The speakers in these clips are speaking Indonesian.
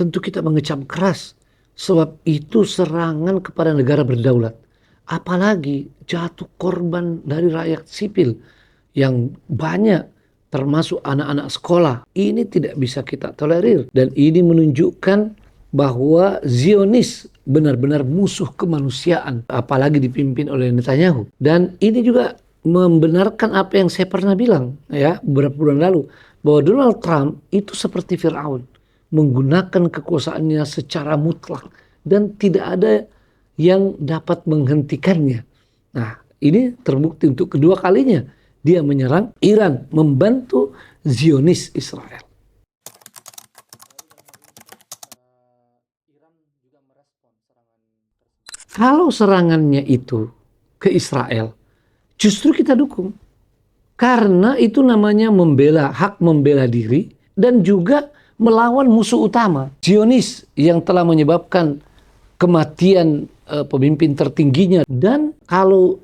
tentu kita mengecam keras. Sebab itu serangan kepada negara berdaulat. Apalagi jatuh korban dari rakyat sipil yang banyak, termasuk anak-anak sekolah. Ini tidak bisa kita tolerir. Dan ini menunjukkan bahwa Zionis benar-benar musuh kemanusiaan. Apalagi dipimpin oleh Netanyahu. Dan ini juga membenarkan apa yang saya pernah bilang ya beberapa bulan lalu. Bahwa Donald Trump itu seperti Firaun. Menggunakan kekuasaannya secara mutlak. Dan tidak ada yang dapat menghentikannya. Nah, ini terbukti untuk kedua kalinya. Dia menyerang Iran, membantu Zionis Israel. Kalau serangannya itu ke Israel, justru kita dukung. Karena itu namanya hak membela diri dan juga melawan musuh utama. Zionis yang telah menyebabkan kematian pemimpin tertingginya. Dan kalau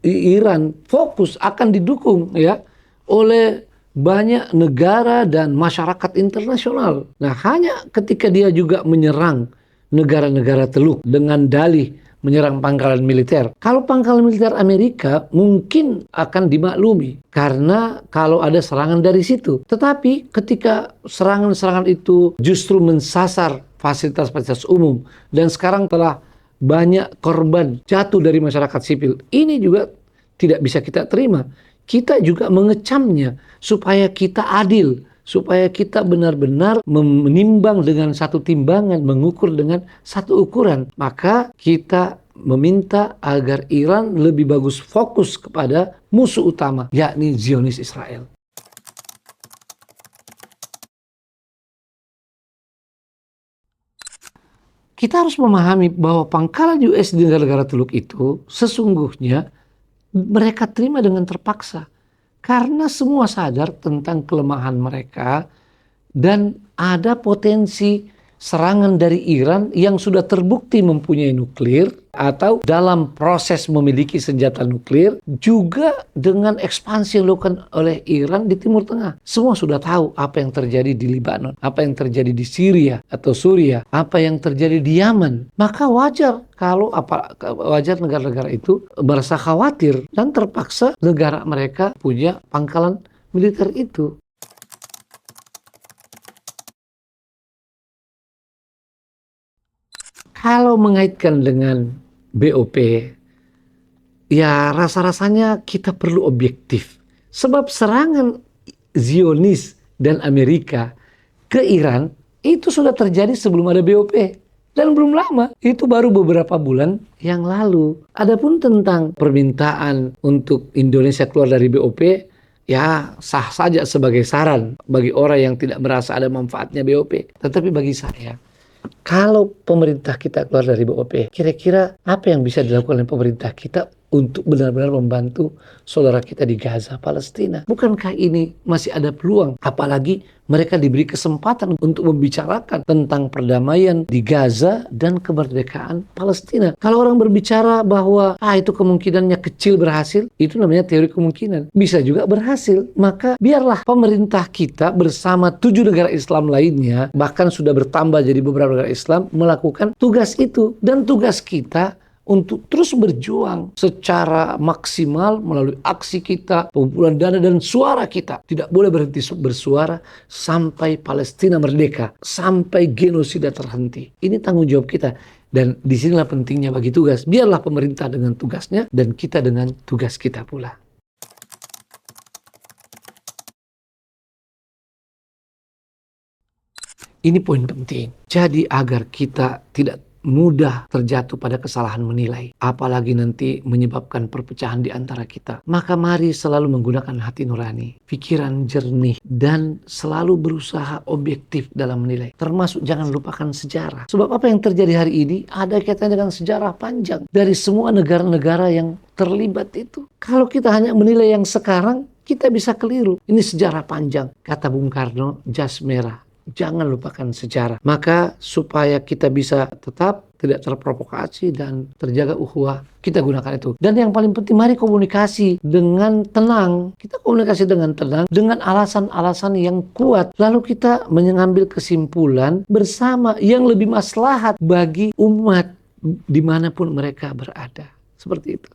Iran fokus akan didukung ya oleh banyak negara dan masyarakat internasional. Nah, hanya ketika dia juga menyerang negara-negara Teluk dengan dalih menyerang pangkalan militer. Kalau pangkalan militer Amerika mungkin akan dimaklumi karena kalau ada serangan dari situ. Tetapi ketika serangan-serangan itu justru mensasar fasilitas-fasilitas umum dan sekarang telah banyak korban jatuh dari masyarakat sipil. Ini juga tidak bisa kita terima. Kita juga mengecamnya supaya kita adil, supaya kita benar-benar menimbang dengan satu timbangan, mengukur dengan satu ukuran. Maka kita meminta agar Iran lebih bagus fokus kepada musuh utama, yakni Zionis Israel. Kita harus memahami bahwa pangkalan US di negara-negara Teluk itu sesungguhnya mereka terima dengan terpaksa. Karena semua sadar tentang kelemahan mereka dan ada potensi serangan dari Iran yang sudah terbukti mempunyai nuklir atau dalam proses memiliki senjata nuklir, juga dengan ekspansi yang dilakukan oleh Iran di Timur Tengah. Semua sudah tahu apa yang terjadi di Lebanon, apa yang terjadi di Syria atau Suriah, apa yang terjadi di Yaman. Maka wajar kalau wajar negara-negara itu merasa khawatir dan terpaksa negara mereka punya pangkalan militer itu. Kalau mengaitkan dengan BOP, ya rasa-rasanya kita perlu objektif. Sebab serangan Zionis dan Amerika ke Iran itu sudah terjadi sebelum ada BOP. Dan belum lama, itu baru beberapa bulan yang lalu. Adapun tentang permintaan untuk Indonesia keluar dari BOP, ya sah saja sebagai saran bagi orang yang tidak merasa ada manfaatnya BOP. Tetapi bagi saya, kalau pemerintah kita keluar dari BOP, kira-kira apa yang bisa dilakukan oleh pemerintah kita untuk benar-benar membantu saudara kita di Gaza, Palestina? Bukankah ini masih ada peluang? Apalagi mereka diberi kesempatan untuk membicarakan tentang perdamaian di Gaza dan kemerdekaan Palestina. Kalau orang berbicara bahwa itu kemungkinannya kecil berhasil, itu namanya teori kemungkinan. Bisa juga berhasil. Maka biarlah pemerintah kita bersama 7 negara Islam lainnya, bahkan sudah bertambah jadi beberapa negara Islam, melakukan tugas itu. Dan tugas kita untuk terus berjuang secara maksimal melalui aksi kita, pengumpulan dana dan suara kita. Tidak boleh berhenti bersuara sampai Palestina merdeka, sampai genosida terhenti. Ini tanggung jawab kita. Dan disinilah pentingnya bagi tugas. Biarlah pemerintah dengan tugasnya dan kita dengan tugas kita pula. Ini poin penting. Jadi agar kita tidak mudah terjatuh pada kesalahan menilai, apalagi nanti menyebabkan perpecahan di antara kita. Maka mari selalu menggunakan hati nurani, pikiran jernih, dan selalu berusaha objektif dalam menilai. Termasuk jangan lupakan sejarah. Sebab apa yang terjadi hari ini ada kaitannya dengan sejarah panjang dari semua negara-negara yang terlibat itu. Kalau kita hanya menilai yang sekarang, kita bisa keliru. Ini sejarah panjang. Kata Bung Karno, jas merah. Jangan lupakan sejarah. Maka supaya kita bisa tetap tidak terprovokasi dan terjaga ukhuwah, kita gunakan itu. Dan yang paling penting, mari komunikasi dengan tenang. Kita komunikasi dengan tenang, dengan alasan-alasan yang kuat. Lalu kita mengambil kesimpulan bersama yang lebih maslahat bagi umat dimanapun mereka berada. Seperti itu.